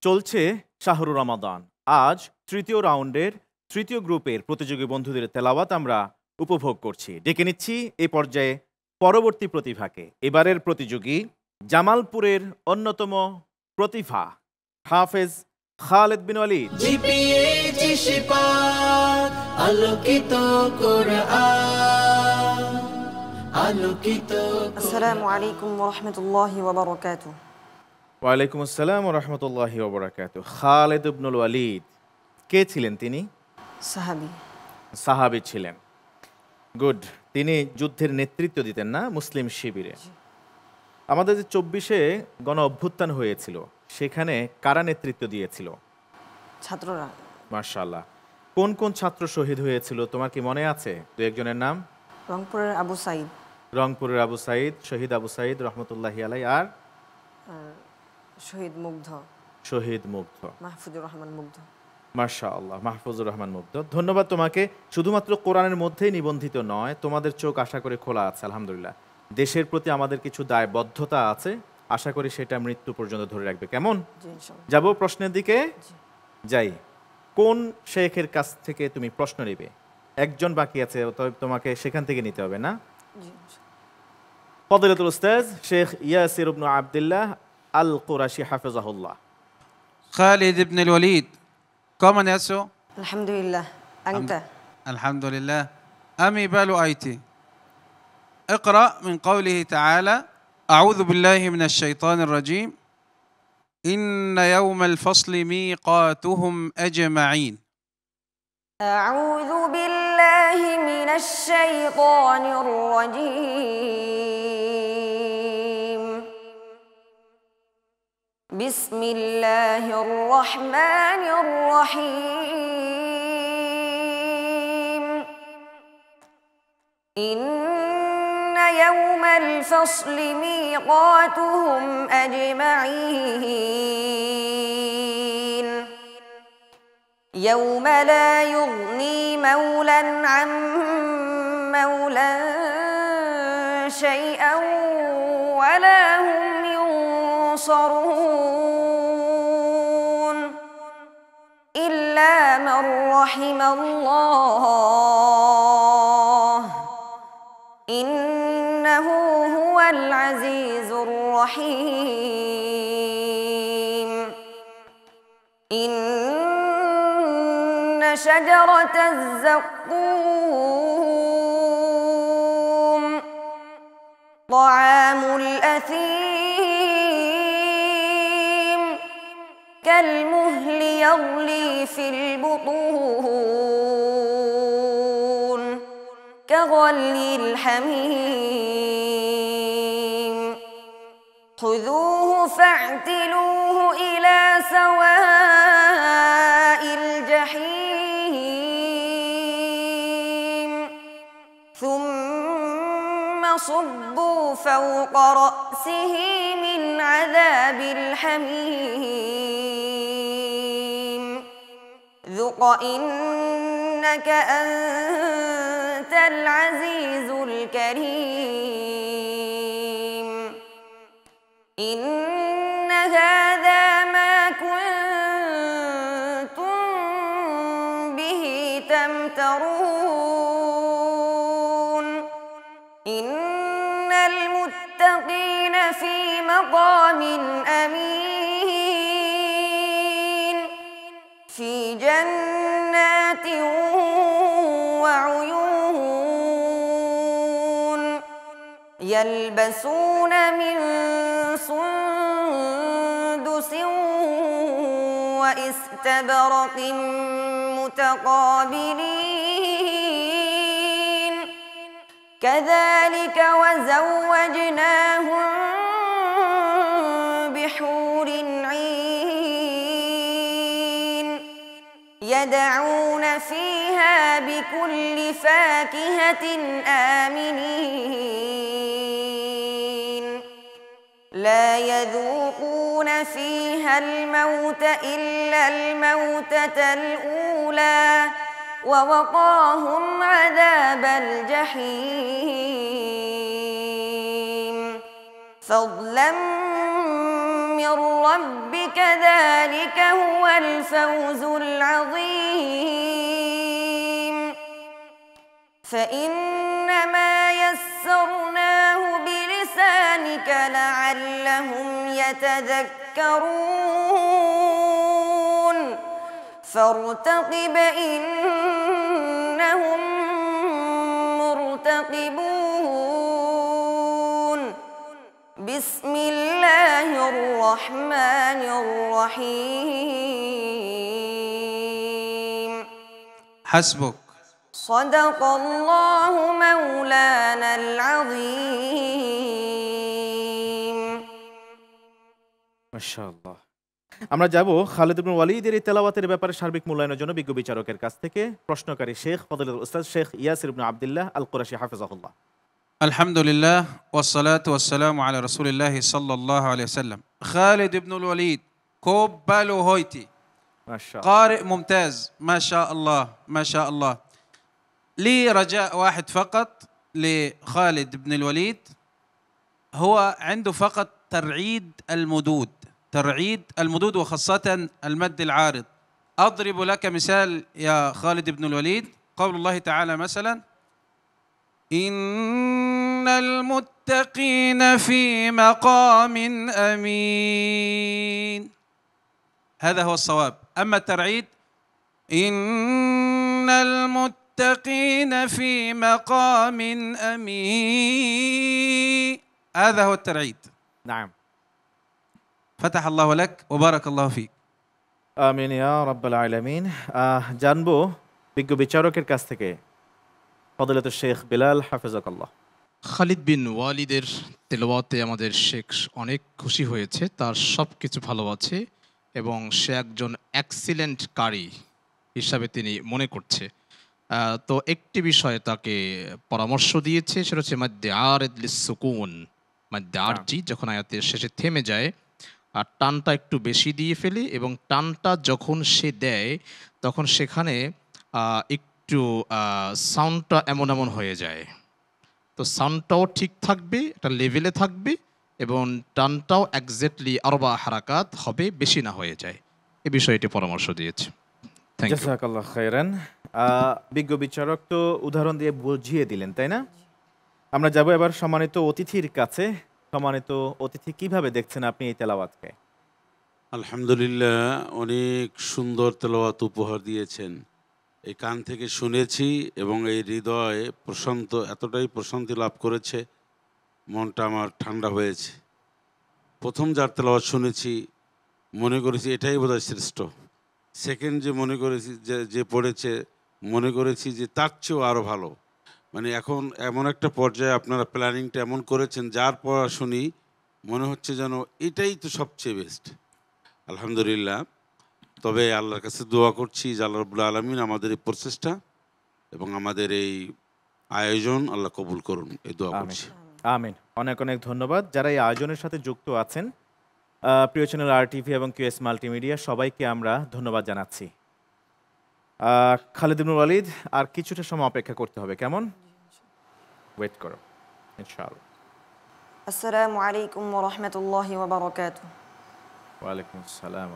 চলছে শাহরুর রমাদান। আজ তৃতীয় রাউন্ডের তৃতীয় গ্রুপের প্রতিযোগী বন্ধুদের তেলাওয়াত আমরা উপভোগ করছি। ডেকে নিচ্ছি এই পর্যায়ে পরবর্তী প্রতিভাকে। এবারের প্রতিযোগী জামালপুরের অন্যতম প্রতিভা হাফেজ খালেদ বিন ওয়ালিদ। আসসালামু আলাইকুম ওয়া রাহমাতুল্লাহি ওয়া বারাকাতুহু। ওয়ালাইকুম আসসালাম ওয়া রাহমাতুল্লাহি ওয়া বারাকাতুহু। খালেদ ইবনুল ওয়ালিদ কে ছিলেন তিনি? সাহাবী। সাহাবী ছিলেন। গুড। তিনি যুদ্ধের নেতৃত্ব দিতেন না মুসলিম শিবিরে। আমাদের যে ২৪-এ গণ অভ্যুত্থান হয়েছিল সেখানে কারা নেতৃত্ব দিয়েছিল? ছাত্ররা। মাশাআল্লাহ। কোন কোন ছাত্র শহীদ হয়েছিল তোমার কি মনে আছে? দু একজনের নাম। রংপুরের আবু সাঈদ। রংপুরের আবু সাঈদ, শহীদ আবু সাঈদ রহমতুল্লাহি আলাইহি। আর শহীদ মুগ্ধ। শহীদ মুগ্ধ। মাহফুজুর রহমান মুগ্ধ। মাশাআল্লাহ, মাহফুজুর রহমান মুগ্ধ। ধন্যবাদ তোমাকে। শুধুমাত্র কোরআনের মধ্যেই নিবন্ধিত নয়, তোমাদের চোখ আশা করে খোলা আছে আলহামদুলিল্লাহ। দেশের প্রতি আমাদের কিছু দায়বদ্ধতা আছে, আশা করি সেটা মৃত্যু পর্যন্ত ধরে রাখবে। কেমন? যাব প্রশ্নের দিকে। যাই। কোন শেখের কাছ থেকে তুমি প্রশ্ন নেবে? একজন বাকি আছে, তোমাকে সেখান থেকে নিতে হবে না? ফদিলাতুল উস্তাজ শেখ ইয়াসির ইবনে আব্দুল্লাহ আল কুরাশি হাফিজাহুল্লাহ। خالد بن الوليد كما يسو. আলহামদুলিল্লাহ। أنت؟ الحمد لله. أمي بالو آيتي. اقرأ من قوله تعالى: أعوذ بالله من الشيطان الرجيم. إن يوم الفصل ميقاتهم أجمعين. أعوذ بالله من الشيطان الرجيم. بسم الله الرحمن الرحيم. إن يوم الفصل ميقاتهم أجمعين. يوم لا يغني مولا عن مولا شيئا ولا هم ينصرون إلا من رحم الله إنه هو العزيز الرحيم. إن شجرة الزقوم طعام الأثيم كالمهل يغلي في البطون كغلي الحميم. خذوه فاعتلوه إلى سواء الجحيم ثم صبوا فوق رأسه من عذاب الحميم ذق إنك أنت العزيز الكريم. إن هذا ما كنتم به تمترون. إن المتقين في مقام أمين في جنات وعيون يلبسون من سندس واستبرق متقابلين كذلك وزوجناهم بحور عين يدعون فيها بكل فاكهة آمنين لا يذوقون فيها الموت إلا الموتة الأولى ووقاهم عذاب الجحيم فضلا من ربك ذلك هو الفوز العظيم فإنما يسرناه بلسانك لعلهم يتذكرون فارتقب إنهم مرتقبون بسم الله الرحمن الرحيم حسبك صدق الله مولانا العظيم মাশাআল্লাহ। আমরা যাব খালিদ ইবনে ওয়ালিদের এই তেলাওয়াতের ব্যাপারে সার্বিক মূল্যায়নের জন্য বিজ্ঞ বিচারকের কাছ থেকে প্রশ্নকারী শেখ ফজলুল উস্তাদ শেখ ইয়াসির ইবনে আব্দুল্লাহ আল কুরাশি হাফিজাহুল্লাহ। الحمد لله والصلاة والسلام على رسول الله صلى الله عليه وسلم. خالد بن الوليد كوبالو هويتي মাশাআল্লাহ। قارئ ممتاز ما شاء الله ما شاء الله. لي رجاء واحد فقط لخالد بن الوليد، هو عنده فقط ترعيد المدود، ترعيد المدود وخاصة المد العارض. أضرب لك مثال يا خالد بن الوليد، قول الله تعالى مثلا إن المتقين في مقام أمين، هذا هو الصواب. أما الترعيد إن المتقين في مقام أمين، هذا هو الترعيد. নাম। فتح الله لك وبارك الله فيك. আমিন ইয়া রাব্বাল আলামিন। জানবো বিজ্ঞ বিচারকের কাছ থেকে ফজিলাতুল শেখ বিলাল হাফিজাকাল্লাহ। খালিদ বিন ওয়ালিদের তেলাওয়াতে আমাদের শেখ অনেক খুশি হয়েছে, তার সব কিছু ভালো আছে এবং সে একজন এক্সিলেন্ট কারি হিসাবে তিনি মনে করছে। তো একটি বিষয়ে তাকে পরামর্শ দিয়েছে, সেটা হচ্ছে মাদ্দে আরিদ লিসসুকুন, মাদ্দে আরজি যখন আয়াতের শেষে থেমে যায় আর টানটা একটু বেশি দিয়ে ফেলে এবং টানটা যখন সে দেয় তখন সেখানে একটু সাউন্ডটা এমন এমন হয়ে যায়। তো সাউন্ডটাও ঠিক থাকবে, একটা লেভেলে থাকবে এবং টানটাও একজ্যাক্টলি আরবা হারাকাত হবে, বেশি না হয়ে যায়। এই বিষয়টি পরামর্শ দিয়েছে। Thank you. জাযাকাল্লাহ খাইরান। বিজ্ঞ বিচারক তো উদাহরণ দিয়ে বুঝিয়ে দিলেন, তাই না? আমরা যাব এবার সম্মানিত অতিথির কাছে। সম্মানিত অতিথি, কিভাবে দেখছেন আপনি এই তেলাওয়াতকে? আলহামদুলিল্লাহ, অনেক সুন্দর তেলাওয়াত উপহার দিয়েছেন। এই কান থেকে শুনেছি এবং এই হৃদয় এতটাই প্রশান্তি লাভ করেছে, মনটা আমার ঠান্ডা হয়েছে। প্রথম যার তেলাওয়াত শুনেছি মনে করেছি এটাই বোধহয় শ্রেষ্ঠ। সেকেন্ড যে মনে করেছি যে পড়েছে মনে করেছি যে তার চেয়েও আরও ভালো। মানে এখন এমন একটা পর্যায়ে আপনারা প্ল্যানিংটা এমন করেছেন, যার পড়া শুনি মনে হচ্ছে যেন এটাই তো সবচেয়ে বেস্ট। আলহামদুলিল্লাহ। তবে আল্লাহর কাছে দোয়া করছি যে আল্লাহ রাব্বুল আলামিন আমাদের এই প্রচেষ্টা এবং আমাদের এই আয়োজন আল্লাহ কবুল করুন, এই দোয়া করছি। আমিন। অনেক অনেক ধন্যবাদ যারা এই আয়োজনের সাথে যুক্ত আছেন। প্রিয় চ্যানেল RTV এবং QS মাল্টিমিডিয়া সবাইকে আমরা ধন্যবাদ জানাচ্ছি। খালিদ ইবনে ওয়ালিদ, আর কিছুটা সময় অপেক্ষা করতে হবে, কেমন? ওয়েট করো ইনশাআল্লাহ। আসসালামু আলাইকুম ওয়া রাহমাতুল্লাহি ওয়া বারাকাতুহু। ওয়ালাইকুম আসসালাম।